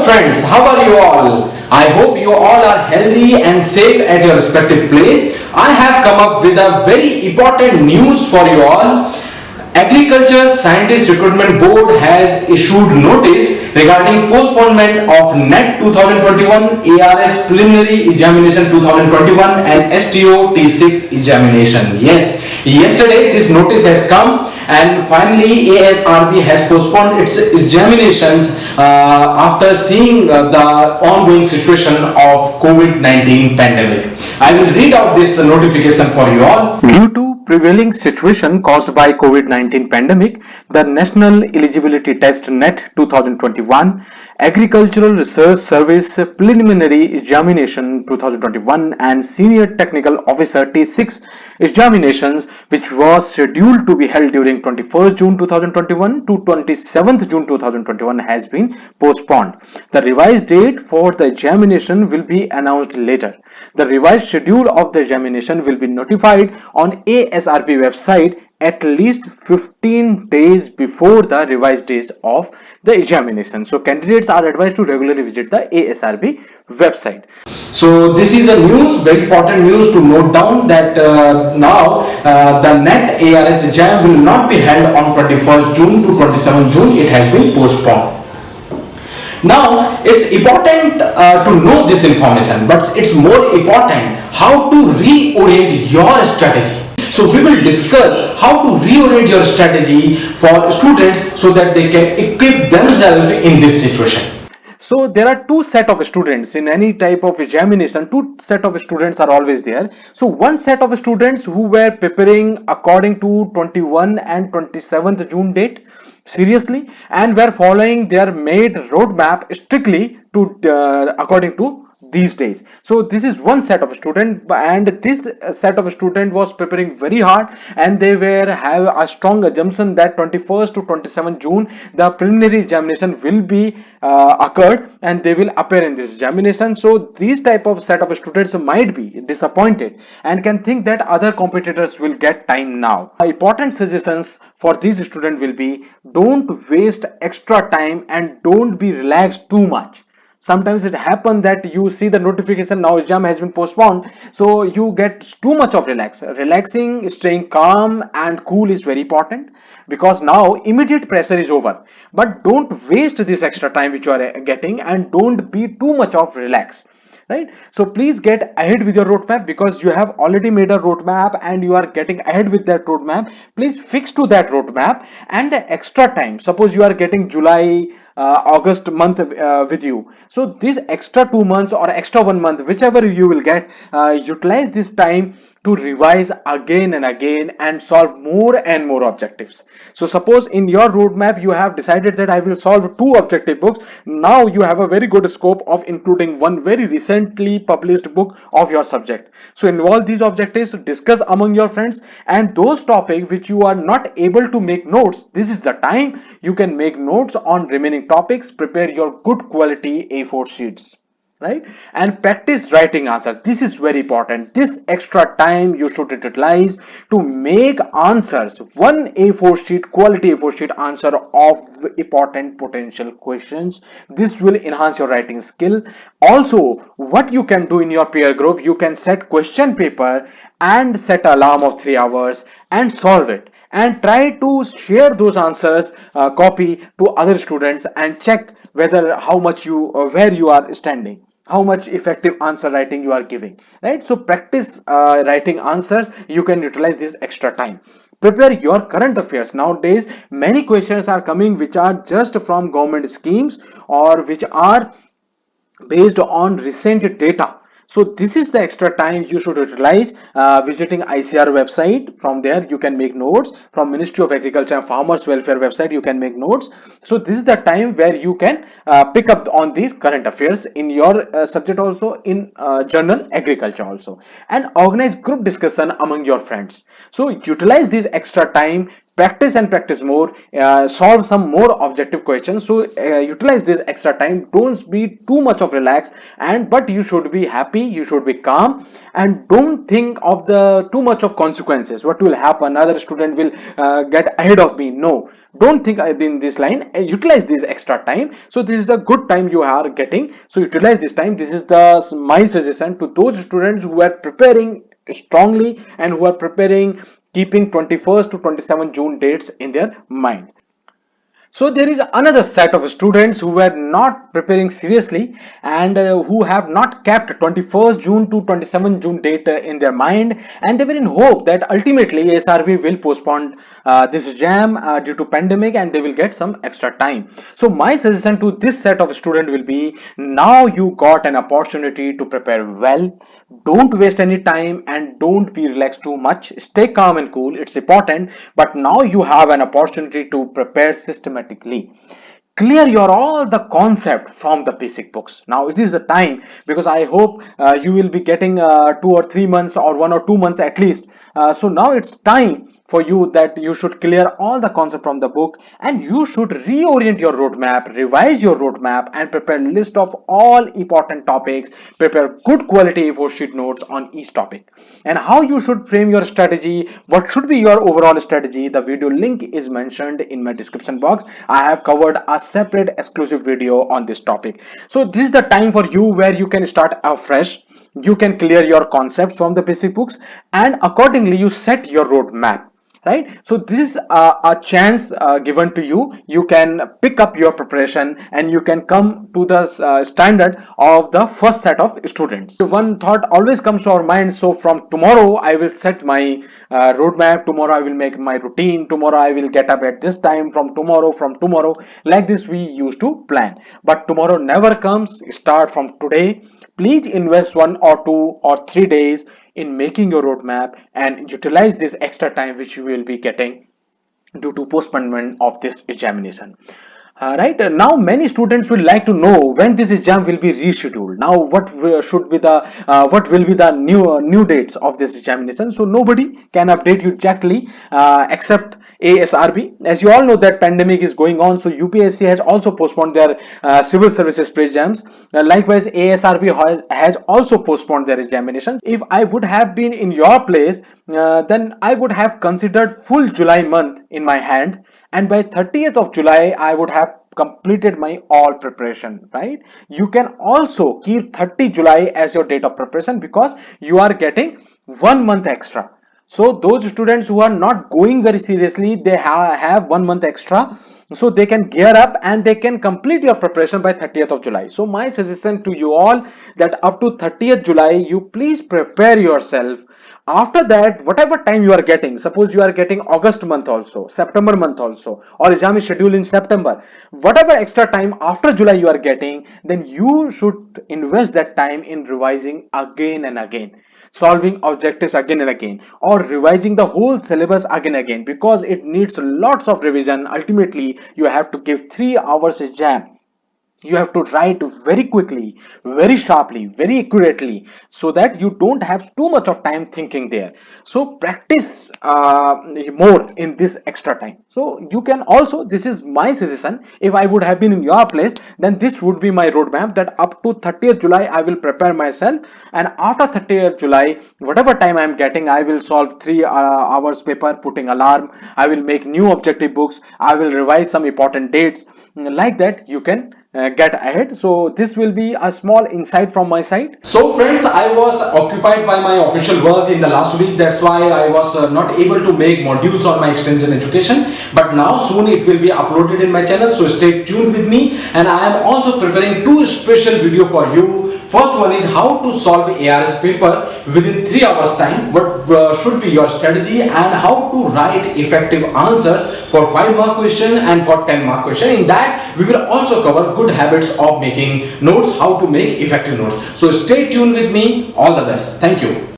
friends, how are you all? I hope you all are healthy and safe at your respective place. I have come up with a very important news for you all. Agriculture Scientist Recruitment Board has issued notice regarding postponement of NET 2021, ARS Preliminary Examination 2021 and STO T6 examination. Yes, yesterday this notice has come and finally ASRB has postponed its examinations after seeing the ongoing situation of COVID-19 pandemic. I will read out this notification for you all. Due to prevailing situation caused by COVID-19 pandemic, the National Eligibility Test NET 2021, Agricultural Research Service Preliminary Examination 2021 and Senior Technical Officer T6 examinations, which was scheduled to be held during 21st June 2021 to 27th June 2021, has been postponed. The revised date for the examination will be announced later. The revised schedule of the examination will be notified on ASRB website at least 15 days before the revised days of the examination. So candidates are advised to regularly visit the ASRB website. So this is a news, very important news to note down that now the NET ARS exam will not be held on 21st June to 27th June. It has been postponed. Now it's important to know this information, but it's more important how to reorient your strategy. So we will discuss how to reorient your strategy for students so that they can equip themselves in this situation. So there are two set of students in any type of examination. Two set of students are always there. So one set of students who were preparing according to 21 and 27th June date seriously and were following their made roadmap strictly to according to these days. So this is one set of student, and this set of student was preparing very hard and they were have a strong assumption that 21st to 27th June the preliminary examination will be occurred and they will appear in this examination. So these type of set of students might be disappointed and can think that other competitors will get time now. Important suggestions for these students will be: don't waste extra time and don't be relaxed too much. Sometimes it happens that you see the notification now exam has been postponed, so you get too much of relaxing. Staying calm and cool is very important because now immediate pressure is over. But don't waste this extra time which you are getting and don't be too much of relax, right? So please get ahead with your roadmap because you have already made a roadmap and you are getting ahead with that roadmap. Please fix to that roadmap, and the extra time, suppose you are getting July August month with you, so this extra 2 months or extra 1 month, whichever you will get, utilize this time to revise again and again and solve more and more objectives. So suppose in your roadmap you have decided that I will solve 2 objective books. Now you have a very good scope of including one very recently published book of your subject. So involve these objectives, discuss among your friends, and those topics which you are not able to make notes, this is the time you can make notes on remaining topics. Prepare your good quality A4 sheets, right? And practice writing answers. This is very important. This extra time you should utilize to make answers, one A4 sheet, quality A4 sheet answer of important potential questions. This will enhance your writing skill. Also, what you can do in your peer group, you can set question paper and set alarm of 3 hours and solve it, and try to share those answers copy to other students and check whether how much you where you are standing, how much effective answer writing you are giving, right? So practice writing answers. You can utilize this extra time. Prepare your current affairs. Nowadays many questions are coming which are just from government schemes or which are based on recent data. So this is the extra time you should utilize visiting ICAR website. From there you can make notes. From Ministry of Agriculture and Farmers Welfare website you can make notes. So this is the time where you can pick up on these current affairs in your subject, also in journal agriculture also, and organize group discussion among your friends. So utilize this extra time, practice and practice more, solve some more objective questions. So utilize this extra time. Don't be too much of relax, and but you should be happy, you should be calm, and don't think of the too much of consequences. What will happen, another student will get ahead of me? No, Don't think in this line. Utilize this extra time. So this is a good time you are getting. So utilize this time. This is the my suggestion to those students who are preparing strongly and who are preparing keeping 21st to 27 June dates in their mind. So there is another set of students who were not preparing seriously and who have not kept 21st June to 27 June date in their mind, and they were in hope that ultimately SRB will postpone this exam due to pandemic and they will get some extra time. So my suggestion to this set of student will be, now you got an opportunity to prepare well. Don't waste any time and don't be relaxed too much. Stay calm and cool. It's important, but now you have an opportunity to prepare systematically. Clear your all the concept from the basic books. Now it is the time, because I hope you will be getting 2 or 3 months or 1 or 2 months at least. So now it's time for you that you should clear all the concept from the book, and you should reorient your roadmap, revise your roadmap, and prepare list of all important topics. Prepare good quality A4 sheet notes on each topic, and how you should frame your strategy, what should be your overall strategy. The video link is mentioned in my description box. I have covered a separate exclusive video on this topic. So this is the time for you where you can start afresh. You can clear your concepts from the basic books, and accordingly you set your roadmap, right? So this is a chance given to you. You can pick up your preparation and you can come to the standard of the first set of students. So one thought always comes to our mind, so from tomorrow I will set my roadmap, tomorrow I will make my routine, tomorrow I will get up at this time, from tomorrow, like this we used to plan. But tomorrow never comes. Start from today. Please invest 1 or 2 or 3 days in making your roadmap and utilize this extra time which you will be getting due to postponement of this examination. Right now many students will like to know when this exam will be rescheduled. Now should be the what will be the new dates of this examination. So nobody can update you exactly except ASRB. As you all know that pandemic is going on, so UPSC has also postponed their civil services pre-exams. Likewise ASRB has also postponed their examination. If I would have been in your place, then I would have considered full July month in my hand, and by 30th of July I would have completed my all preparation, right? You can also keep 30 July as your date of preparation, because you are getting 1 month extra. So those students who are not going very seriously, they have 1 month extra, so they can gear up and they can complete your preparation by 30th of July. So my suggestion to you all, that up to 30th July you please prepare yourself. After that, whatever time you are getting, suppose you are getting August month also, September month also, or exam is scheduled in September, whatever extra time after July you are getting, then you should invest that time in revising again and again, solving objectives again and again, or revising the whole syllabus again and again, because it needs lots of revision. Ultimately you have to give 3 hours exam. You have to write very quickly, very sharply, very accurately, so that you don't have too much of time thinking there. So practice more in this extra time. So you can also, this is my suggestion, if I would have been in your place, then this would be my roadmap, that up to 30th July I will prepare myself, and after 30th July whatever time I am getting, I will solve 3 hours paper, putting alarm, I will make new objective books, I will revise some important dates. Like that you can get ahead. So this will be a small insight from my side. So friends, I was occupied by my official work in the last week. That's why I was not able to make modules on my extension education. But now soon it will be uploaded in my channel. So stay tuned with me. And I am also preparing 2 special video for you. First one is how to solve ARS paper within 3 hours time. What should be your strategy, and how to write effective answers for 5 mark question and for 10 mark question. In that we will also cover good habits of making notes, how to make effective notes. So stay tuned with me. All the best. Thank you.